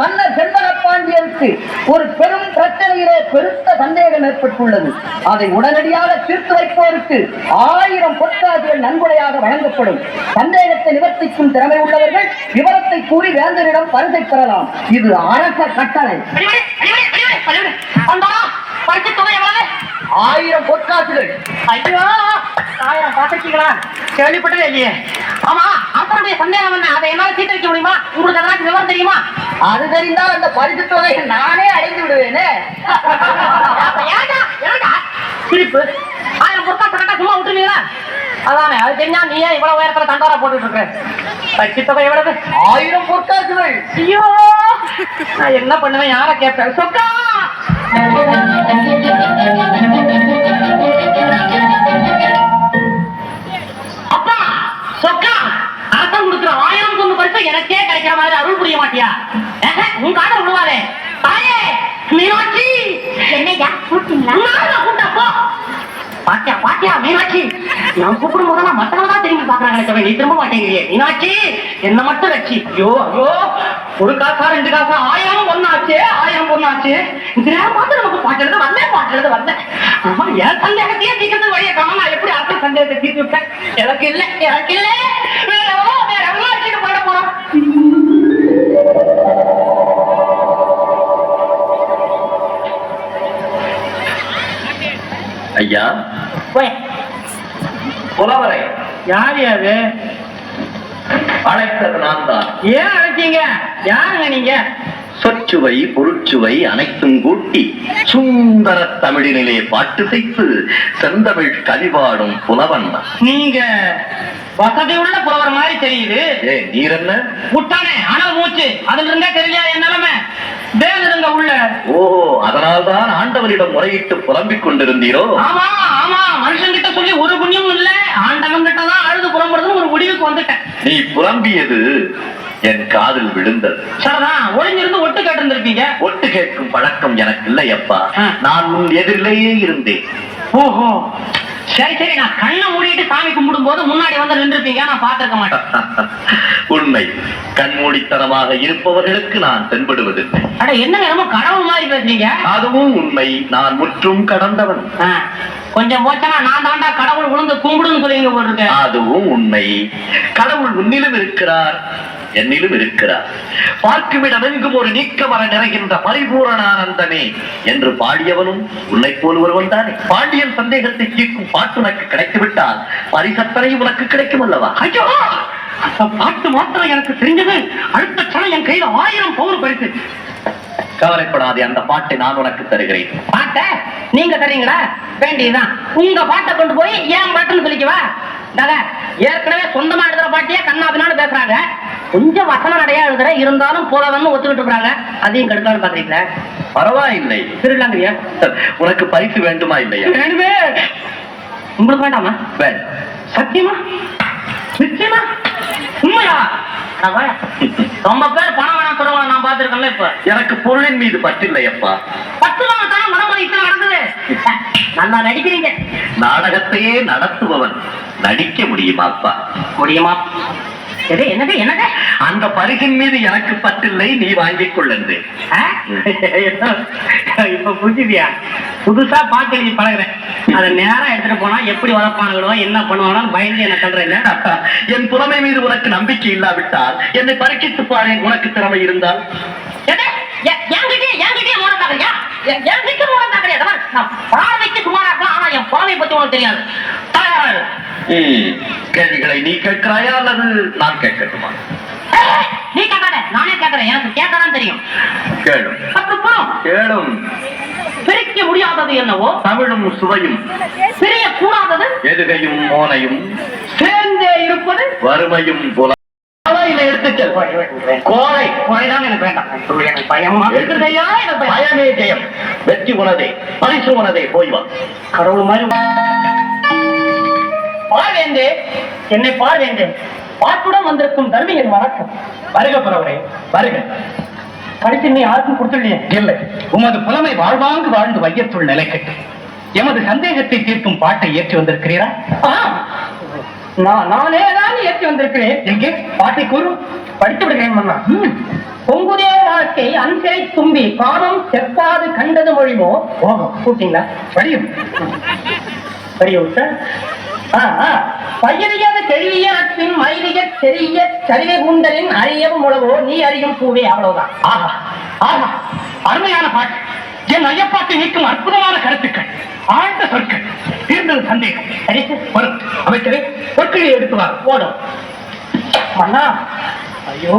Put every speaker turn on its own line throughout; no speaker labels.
மன்னர் செண்பக பாண்டியனுக்கு ஒரு பெரும் பிரச்சனையிலே பெருத்த சந்தேகம் ஏற்பட்டுள்ளது. அதை உடனடியாக தீர்த்து வைப்போருக்கு 1000 பொற்காசுகள் நன்கொடையாக வழங்கப்படும். சந்தேகத்தை நிவர்த்திக்கும் திறமை உள்ளவர்கள் விவரத்தை கூறி வேந்தரிடம் பரிசை பெறலாம். இது அரச கட்டளை. 1000 பொற்காசுகள்.
ஐயோ, 1000 பார்த்துருக்கீங்களா? கேள்விப்பட்டதே இல்லையே. ஆமா, அவருடைய சந்தேகம் என்ன? அதை என்னால தீர்த்து முடியுமா? உங்களுக்கு அதெல்லாம் விவரம் தெரியுமா?
அது தெரிந்தால் அந்த பரிசு தொகையை நானே அடைந்து விடுவேனே.
சிரிப்பு. 1000 பொற்காசு கட்டா சும்மா விட்டுருவீங்களா? அதானே, அது தெரிஞ்சா நீ ஏன் இவ்வளவு உயரத்துல தண்டோரா போட்டுட்டு இருக்க? பரிசு தொகை எவ்வளவு?
1000 பொற்காசுகள்.
ஐயோ, நான் என்ன பண்ணுவேன்? யார கேட்பேன்? சொக்கா அப்பா, சொக்கா, அரசன் கொடுக்கிற 1000 பொண்ணு பரிசு எனக்கே கிடைக்கிற மாதிரி அருள் புரிய மாட்டியா? உன் காலம் விழுவாதே. தாயே மீனாட்சி,
என்னையா கூப்பிட்டீங்களா?
கூட்டப்போ பாத்தியா பாத்தியா மீனாட்சி, நான் கூப்பிடும் போதெல்லாம் மத்தவங்க தான் திரும்பி பாக்குறாங்க, நீ திரும்ப மாட்டேங்கிறியே. மீனாட்சி, என்ன மட்டும் வச்சு. ஐயோ ஐயோ, ஒரு காசா 2 காசா 1000 பொண்ணாச்சு, 1000 பொண்ணாச்சு. பார்த்து நமக்கு பாட்டுறது வரல. ஆமா, என் சந்தேகத்தையே தீர்க்கிறது வழிய காம நான் எப்படி அரசு சந்தேகத்தை தீர்த்து விட்டேன்? எனக்கு இல்ல வேற எவ்வளோ வச்சுட்டு போயிட போறோம்.
ஐயா, புலவரை
யார் யாரு
அழைத்தது நான் தான்.
ஏன் அழைச்சீங்க? யாருங்க நீங்க?
சொற்சுவை பொருட்சுவை அனைத்தும் கூட்டி சுந்தர தமிழினிலே பாட்டு செய்து செந்தமிழ் கலிபாடும் புலவன்.
நீங்க வசதி உள்ள புலவர் மாதிரி தெரியுது.
நீர் என்ன
விட்டானே அனல் மூச்சு, அதுல இருந்தே தெரியலையா என் நிலைமை? வேலுங்க உள்ள.
ஓஹோ, அதனால்தான் ஆண்டவரிடம் முறையிட்டு புலம்பிக் கொண்டிருந்தீரோ?
ஆமா ஆமா, மனுஷன் கிட்ட சொல்லி ஒரு புண்ணியமும் இல்ல, ஆண்டவன் கிட்டதான் அழுது புலம்புறதுன்னு ஒரு முடிவுக்கு வந்துட்டேன்.
நீ புலம்பியது என் காதில் விழுந்தது.
சரிதான், ஒளிஞ்சிருந்து ஒட்டு கேட்டு இருந்திருப்பீங்க.
ஒட்டு கேட்கும் பழக்கம் எனக்கு இல்லை அப்பா. நான் உன் எதிரிலேயே இருந்தேன்.
ஓஹோ, சரி, நான் கண்ணை மூடிட்டு சாமி கும்பிடும் போது முன்னாடி வந்து நின்றுப்பீங்க, நான் பார்த்திருக்க மாட்டேன்.
உண்மை, கண்மூடித்தனமாக இருப்பவர்களுக்கு நான் தென்படுவதில்லை.
அட என்னங்க ரொம்ப கடவுள் மாதிரி பேசுறீங்க?
அதுவும் உண்மை, நான் முற்றும் கடந்தவன்.
கொஞ்சம் போச்சனா நான் தாண்டா கடவுள் விழுந்து கும்பிடுன்னு சொல்லுவீங்க போட்டிருக்க.
அதுவும் உண்மை, கடவுள் உன்னிலும் இருக்கிறார், என்னிலும் இருக்கிறார். பார்க்குமிடமெங்கும் ஒரு நீக்க வர நிறைகின்ற பரிபூரணானந்தமே என்று பாடியவனும் உன்னை போல் ஒருவன் தானே. பாண்டியன் சந்தேகத்தை தீர்க்கும் பாட்டு உனக்கு கிடைத்துவிட்டால் பரிசத்தனை உனக்கு கிடைக்கும் அல்லவா?
ஐயோ, அந்த பாட்டு மாத்திரம் எனக்கு தெரிஞ்சது. அடுத்த கணம் என் கையில 1000 பவுன் பரிசு.
கவலைப்படாதே, அந்த பாட்டை நான் உனக்கு தருகிறேன்.
பாட்டை நீங்க தரீங்களா? வேண்டியதுதான். உங்க பாட்டை கொண்டு போய் ஏன் பாட்டுன்னு சொல்லிக்குவா? ஏற்கனவே சொந்தமா எழுதுற பாட்டியே கண்ணாபின்னு பேசுறாங்க. கொஞ்சம் வசன நடையா எழுதுற, இருந்தாலும் போலவன்னு ஒத்துக்கிட்டு இருக்காங்க. அதையும் கெடுக்கலான்னு பாக்குறீங்களா?
பரவாயில்லை.
திருடலாங்கிறியா?
உனக்கு பரிசு வேண்டுமா இல்லையா?
வேணுமே. உங்களுக்கு வேண்டாமா?
வேண்டாம்.
சத்தியமா? நிச்சயமா? உண்மையா? ரொம்ப பேர் பணம் வேணாம் சொல்லுவாங்க, நான் பாத்துருக்கேன்ல. இப்ப எனக்கு
பொருளின் மீது பற்றில்லை அப்பா.
10 தானே மனமதி இத்தனை நடந்தது. நல்லா நடிக்கிறீங்க.
நாடகத்தையே நடத்துபவன் நடிக்க முடியுமா அப்பா?
முடியுமா? என்னது?
அந்த பரிசின் மீது எனக்கு பற்றில்லை, நீ வாங்கிக் கொள்ளு.
இப்ப புரிஞ்சுதியா? புதுசா பாட்டு எழுதி பழகுறேன். அதை நேரம் எடுத்துட்டு போனா எப்படி வளர்ப்பானுங்களோ என்ன பண்ணுவானு பயந்து என்ன சொல்றேன்.
என் புலமை மீது உனக்கு நம்பிக்கை இல்லாவிட்டால் என்னை பரீட்சித்து பாரு. உனக்கு திறமை இருந்தால்
பார்வைக்கு சுமாரா இருக்கலாம், ஆனா என் புலமை பத்தி உனக்கு தெரியாது.
கேள்விகளை நீ கேட்கிறாயா அல்லது நான் கேட்கட்டுமா?
நீ கேட்காத, நானே கேட்கிறேன். எனக்கு கேட்கதான் தெரியும்.
கேளும். கேளும்.
பிரிக்க முடியாதது என்னவோ
தமிழும் சுவையும்,
பிரிய கூடாதது
எதுகையும் மோனையும்,
சேர்ந்தே இருப்பது
வறுமையும் புல.
கோழைதான் எனக்கு வேண்டாம். எனக்கு பயமா இருக்கிறதையா? எனக்கு
பயமே ஜெயம். வெற்றி உனதே, பரிசு உனதே. போய் வா.
கடவுள் மாதிரி பார்வேந்தே, என்னை பார்வேந்தே. பாட்டுடன் வந்திருக்கும் தர்மியின் வணக்கம்.
வருக புலவரே, வருக.
படிச்சு நீ யாருக்கும் கொடுத்துள்ளியே?
இல்லை, உமது புலமை வாழ்வாங்கு வாழ்ந்து வையத்துள் நிலை கட்டு எமது சந்தேகத்தை தீர்க்கும் பாட்டை ஏற்றி வந்திருக்கிறீரா?
நானே தான் ஏற்றி வந்திருக்கிறேன்.
எங்கே பாட்டை கூறு,
படித்து விடுகிறேன் மன்னா. பொங்குதே வாழ்க்கை அன்சிறை தும்பி காமம் செப்பாது கண்டது மொழிமோ கூட்டிங்களா படியும் படியும் பயிரியது தெளிய நட்பின் மயிலிய செறிய சரிவை கூந்தலின் அறியவும் உழவோ நீ அறியும் பூவே அவ்வளவுதான். ஆஹா ஆஹா அருமையான பாட்டு. என் ஐயப்பாட்டை நீக்கும் அற்புதமான கருத்துக்கள், ஆழ்ந்த சொற்கள், தீர்ந்தது சந்தேகம். அமைச்சரே சொற்களை எடுத்துவார் போடும். மன்னா ஐயோ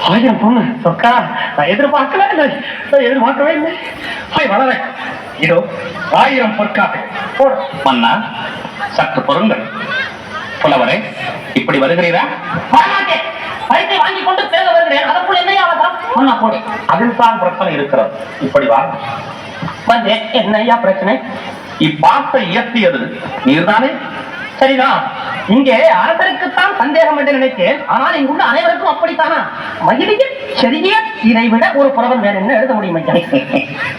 1000 பொண்ணு சொக்கா நான் எதிர்பார்க்கவே இல்லை. வளர இதோ 1000 பொற்காட்டு போடும். மன்னா சற்று பொருங்கள். புலவரே இப்படி வருகிறீரா? பைசை வாங்கி கொண்டு பேச வருகிறேன். அதற்குள் என்னையா அவசரம்? போடு. அதில் தான் பிரச்சனை இருக்கிறது. இப்படி வா வந்து என்னையா பிரச்சனை? இப்பாட்டை இயற்றியது நீர்தானே? சரிதான். இங்கே அரசருக்குத்தான் சந்தேகம் என்று நினைத்தேன். ஆனால் இங்குள்ள அனைவருக்கும் அப்படித்தானா? மகிழிய செறிய இதைவிட ஒரு புலவன் வேற என்ன எழுத முடியும்?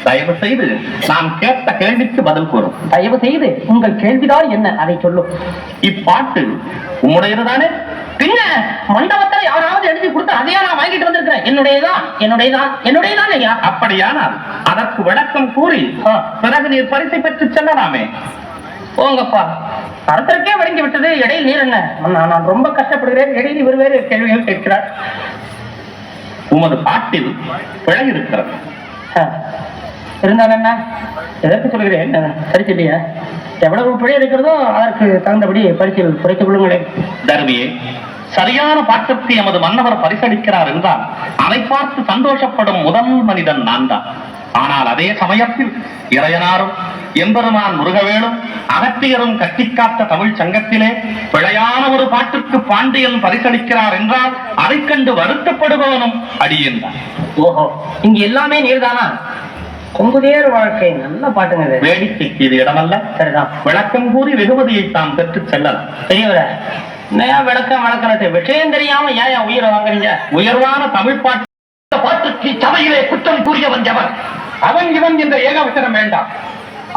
தயவு செய்து நாம் கேட்ட கேள்விக்கு பதில் கூறும்.
தயவு செய்து உங்கள் கேள்விதான் என்ன, அதை சொல்லும்.
இப்பாட்டு உம்முடையதுதானே?
பின்ன மண்டபத்தில் யாராவது எழுதி கொடுத்து அதையா நான் வாங்கிட்டு வந்திருக்கிறேன். என்னுடையதான் ஐயா.
அப்படியானால் அதற்கு விளக்கம் கூறி பிறகு நீர் பரிசை பெற்று செல்லலாமே.
போங்கப்பா, அரசருக்கே வழங்கி விட்டது. இடையில் நீர் என்ன? நான் ரொம்ப கஷ்டப்படுகிறேன். இடையில் இவர் வேறு கேள்விகள் கேட்கிறார்.
உமது பாட்டில் பிழை இருக்கிறது.
இருந்தால் என்ன? எதற்கு சொல்கிறேன்? சரி சொல்லிய எவ்வளவு பிழை இருக்கிறதோ அதற்கு தகுந்தபடி பரிசில் குறைத்துக் கொள்ளுங்களேன்.
தர்மியே, சரியான பாட்டிற்கு எமது மன்னவர் பரிசளிக்கிறார் என்றால் அதை பார்த்து சந்தோஷப்படும் முதல் மனிதன் நான் தான். ஆனால் அதே சமயத்தில் இறையனாரும் எம்பெருமான் முருகவேலும் அகத்தியரும் கட்டிக்காத்த தமிழ் சங்கத்திலே பிழையான ஒரு பாட்டுக்கு பாண்டியன் பரிசளிக்கிறார் என்றால் அதை கண்டு வருத்தப்படுபவனும் அடியேன் தான்.
ஓஹோ, இங்க எல்லாமே நீர்தானா? கொங்குதேர் வாழ்க்கை நல்ல பாட்டுங்க.
வேடிக்கைக்கு இது இடமல்ல.
சரிதான்.
விளக்கம் கூறி வெகுமதியை தாம் பெற்று செல்லலாம்.
பெரியவர விளக்கணத்தை விஷயம் தெரியாம ஏன் உயிரை வாங்குறீங்க?
உயர்வான தமிழ்
பாட்டுக்கு சபையிலே குற்றம் கூறியவன் எவன்?
அவன் இவன் என்ற ஏகவசனம் வேண்டாம்.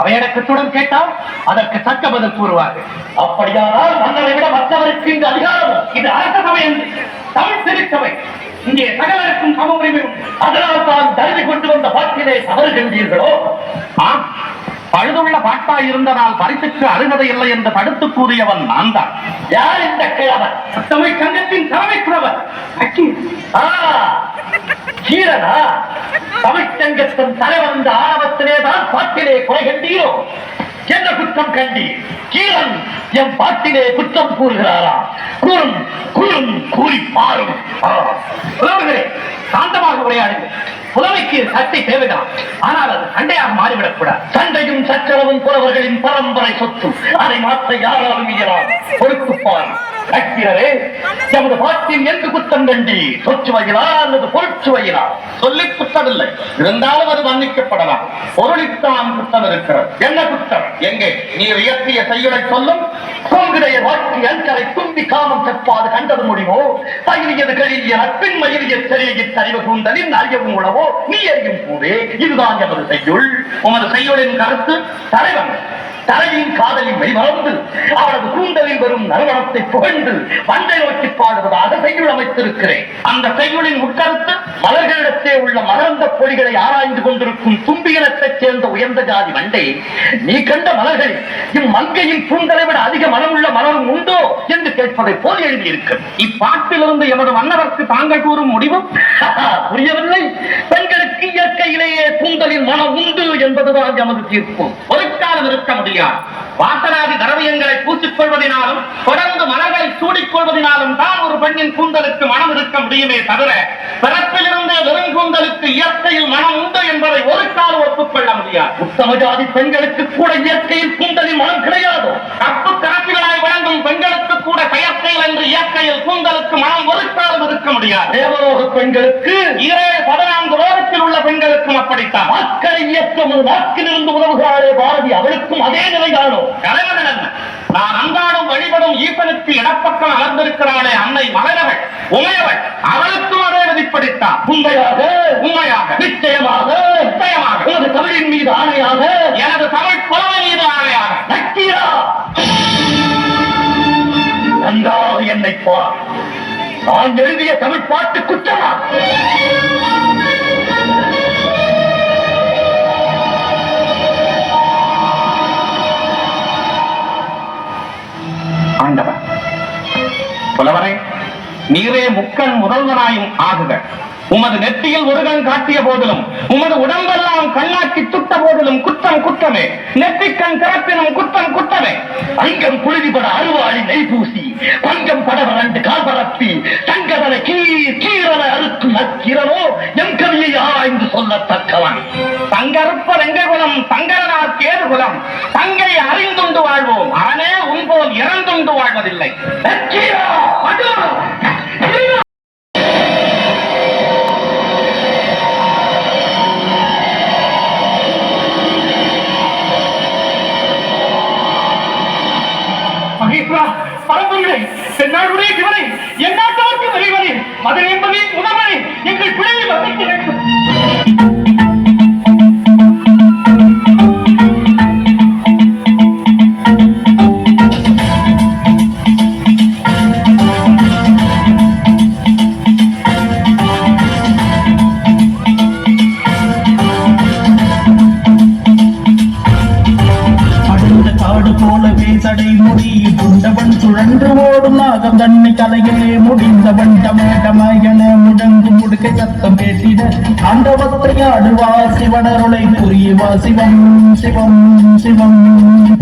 அவையடக்கத்துடன் கேட்டால் அதற்கு தக்க பதில் கூறுவார்கள்.
அப்படியானால் மன்னரை விட மற்றவருக்கு இந்த அதிகாரம்.
இது அரச சபை என்று தமிழ் திருச்சபை. இங்கே சகலருக்கும் சம உரிமை.
அதனால் தான் தருவி கொண்டு வந்த பாட்டிலே தவறு கண்டீர்களோ?
பழுதுள்ள பாட்டா இருந்ததால் பரிசுக்கு அருகதை இல்லை என்று தடுத்து கூறியவன் நான் தான்.
யார் இந்த கிழவன்?
தமிழ் சங்கத்தின் தலைமை புலவர்
கீரனா? தமிழ்ச்சங்கத்தின் தலைவர் இந்த ஆணவத்திலே தான் பாட்டிலே குறை கண்டீரோ? என்ன குற்றம் கண்டீர்? கீரன் என் பாட்டிலே குற்றம் கூறுகிறாரா? கூறும் கூறும் கூறி பாரும்.
புலவர்களே, சாந்தமாக உரையாடுங்கள். புலமைக்கு சட்டை தேவைதான், ஆனால் அது சண்டையாக மாறிவிடக் கூடாது.
சண்டையும் சச்சரவும் புலவர்களின் பரம்பரை சொத்து. அதை மாற்ற யாராலும் இயலாது. பொறுத்துப்பார். அக்கிரரே, எமது பாட்டின் எங்கு குற்றம் கண்டி? சொச்சுவையிலா அல்லது பொருட்சுவையிலா?
சொல்லி குற்றமில்லை, இருந்தாலும் அது மன்னிக்கப்படலாம். பொருளித்தான் குற்றம் இருக்கிறது.
என்ன குற்றம்?
எங்கே நீர் இயற்றிய செய்யுளை சொல்லும்.
பொங்குடைய வாழ்க்கை அன்கரை தும்பி காமம் செப்பாது கண்டது முடிவோ? பயிரியது கழிய நட்பின் மயிலிய செறிய சரிவு கூந்தலின் அறியவும் உழவோ நீ அறியும் பூவே. இதுதான் எமது செய்யுள்.
உமது செய்யுளின் கருத்து
தலைவன் தலையின் காதலின் மெய்மறந்து அவரது கூந்தலில் வரும் நறுமணத்தை புகழ்ந்து வண்டை நோக்கி பாடுவதாக செய்யுள் அமைத்திருக்கிறேன்.
அந்த செய்யுளின் உட்கருத்து
மலர்களிடத்தே உள்ள மலர்ந்த பொடிகளை ஆராய்ந்து கொண்டிருக்கும் தும்பியினத்தைச் சேர்ந்த உயர்ந்த ஜாதி வண்டை, நீ கண்ட மலர்களில் இம்மங்கையின் கூந்தலை விட அதிக மனமுள்ள மலரும் உண்டோ என்று கேட்பதை போல் எழுதியிருக்கு.
இப்பாட்டிலிருந்து எமது மன்னருக்கு தாங்கள் கூறும் முடிவும்
புரியவில்லை. பெண்களுக்கு இயற்கையிலேயே கூந்தலின் மனம் உண்டு என்பதுதான் எமது தீர்ப்பு.
ஒரு காலம் இருக்க முடியாது. வாசனாதி திரவியங்களை பூசிக்கொள்வதனாலும் தொடர்ந்து மலர்களை சூடிக்கொள்வதனாலும் தான் ஒரு பெண்ணின் கூந்தலுக்கு மனம் இருக்க முடியுமே தவிர பிறப்பிலிருந்தே வெறும் கூந்தலுக்கு இயற்கையில் மனம் உண்டு என்பதை ஒரு காலம் ஒப்புக்கொள்ள முடியாது.
உத்தம ஜாதி பெண்களுக்கு கூட இயற்கையில் கூந்தலின் மனம் கிடையாது.
கப்பு கரசிகளாய் விளங்கும் பெண்களுக்கு கூட செயற்கையில் என்று இயற்கையில் கூந்தலுக்கு மனம் ஒரு காலம் இருக்க முடியாது.
தேவலோக பெண்களுக்கு
14 லோகத்தில் உள்ள பெண்களுக்கும் அப்படித்தான்.
மக்களை இயக்கம் நாக்கிலிருந்து உதவுகிறாரே பாரதி, அவளுக்கும் அதே நிலைதானோ?
கலைவன் என்ன? நான் அன்றாடம் வழிபடும் ஈசனுக்கு இடப்பக்கம் அமர்ந்திருக்கிறாளே அன்னை மகனவள் உமையவள், அவளுக்கும் அதே விதிப்படித்தான்.
உண்மையாக நிச்சயமாக எனது தமிழின் மீது ஆணையாக,
எனது தமிழ் புலமை மீது ஆணையாக.
நக்கீரா, நன்றாக என்னை பார். நான் எழுதிய தமிழ் பாட்டு குற்றமா?
முதல்வன் முதல்வனாயும் ஆகுக. உமது நெற்றியில் முருகன் காட்டிய போதிலும் உமது உடம்பெல்லாம் கண்ணாக்கி துட்ட போதிலும் குற்றம் குற்றமே. நெற்றிக்கண் திறப்பினும் குற்றம் குற்றமே.
அங்கம் புழுதிபட அருவாளி நெய் பூசி பங்கம் படவர் ரெண்டு கால் பரப்பி சங்கதன கீரன அறுக்கும் அக்கிரனோ எம் கவியை ஆய்ந்து சொல்லத்தக்கவன்.
தங்கருப்ப ரெங்ககுலம் சங்கரனார் கேதுகுலம் தங்கை அறிந்துண்டு வாழ்வோம். அரணே உன்போல் இறந்துண்டு வாழ்வதில்லை. பரம்பொருளை தென்னாடுடைய சிவனை எந்நாட்டோருக்கு இறைவனே மதுரை என்பதின் முதல்வனை எங்கள் பிழையை வகிக்க வேண்டும்.
புண்டவன் சுழன்று ஓடும் நாகம் தன்னை தலையிலே முடிந்தவன் டமடமயன முடங்கு முடுக்க சத்தம் கேட்டிட ஆண்டவத்தை ஆடுவா சிவனருளை புரியவா சிவம் சிவம் சிவம்.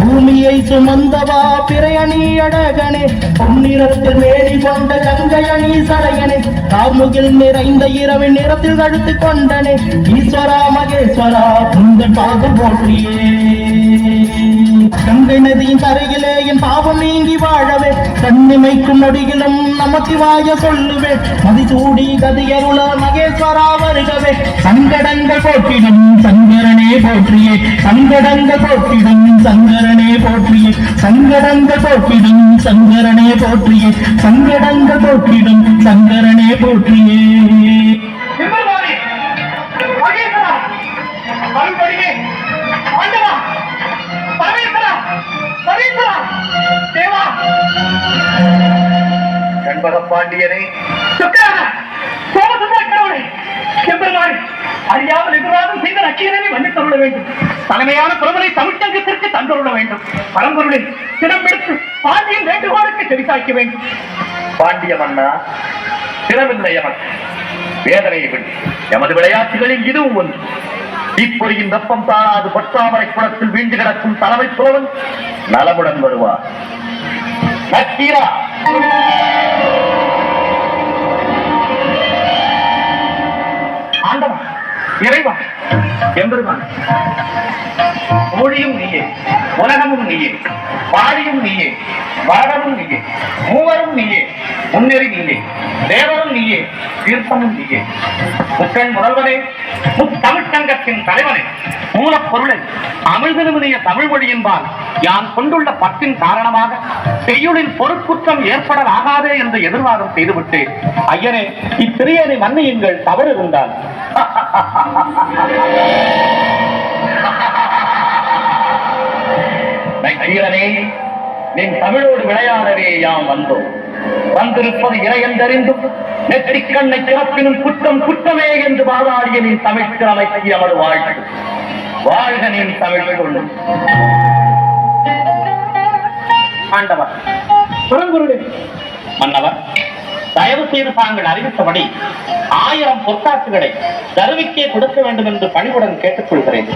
பூமியை சுமந்தவா பிறையணி அழகனே பொன்னிறத்தில் மேடி கொண்ட கங்கையணி சடையனே கார்முகில் நிறைந்த இரவின் நிறத்தில் கழுத்து கொண்டனே ஈஸ்வரா மகேஸ்வரா உங்கள் பாகம் போற்றியே. கங்கை நதியின் கரையிலே என் பாவம் நீங்கி வாழவே கண்ணிமைக்கும் நொடியிலும் நமசிவாய சொல்லுவேன். மதிசூடி கதியருள மகேஸ்வரா வருகவே. சங்கடங்கள் போற்றிடும் சங்கரனே போற்றியே. சங்கடங்கள் போற்றிடும் சங்கரனே போற்றியே. சங்கடங்கள் போற்றிடும் சங்கரனே போற்றியே. சங்கடங்கள் போற்றிடும் சங்கரனே போற்றியே.
கண்பகப்பாண்டியனே
அறியாமல் எதிராக செய்த நக்கீரனை மன்னித்தருள வேண்டும். தலைமையான பிரபலை தமிழ்ச்சங்கத்திற்கு தந்தருள வேண்டும். பரம்பொருளை திறம்பெடுத்து பாண்டியன் வேண்டுகோளுக்கு செவிசாய்க்க வேண்டும்.
பாண்டிய மன்னா திறமில்லை எமக்கு வேதனையை விட்டு எமது விளையாட்டுகளில் இதுவும் ஒன்று. இப்பொறியின் வெப்பம் தாழாது பற்றாமரை குளத்தில் வீழ்ந்து கிடக்கும் தலைமை புலவன் நலமுடன் வருவார். நக்கீரா
ஆண்டவா இறைவா எம்பெருமான் மொழியும் நீயே உலகமும் நீயே வாழியும் நீயே வாழவும் நீயே மூவரும் நீயே முன்னேறி நீயே தேவரும் நீயே தீர்த்தமும் நீயே. முக்கண் முதல்வனே முத்தமிழ்ச்சங்கத்தின் தலைவனே மூலப்பொருளை அமிழ்தெழுமிய தமிழ் மொழி என்பால் யான் கொண்டுள்ள பற்றின் காரணமாக செய்யுளின் பொருட்குற்றம் ஏற்படலாகாதே என்று எதிர்வாதம் செய்துவிட்டு ஐயனே இச்சிறியனை மன்னியுங்கள் தவறு இருந்தால்.
நக்கீரனே நின் தமிழோடு விளையாடவே யாம் வந்தோம். வந்திருப்பது இறையென்றறிந்தும் நெற்றிக் கண்ணை திறப்பினும் குற்றம் குற்றமே என்று வாதாடிய நின் தமிழ் திறமைக்கு எமது வாழ்வு. வாழ்க நின் தமிழ் கொள்ளும்.
ஆண்டவர் புறங்குருடே மன்னவர் தயவு செய்து தாங்கள் அறிவித்தபடி 1000 பொற்காசுகளை தருவிக்கே கொடுக்க வேண்டும் என்று பணிவுடன் கேட்டுக்கொள்கிறேன்.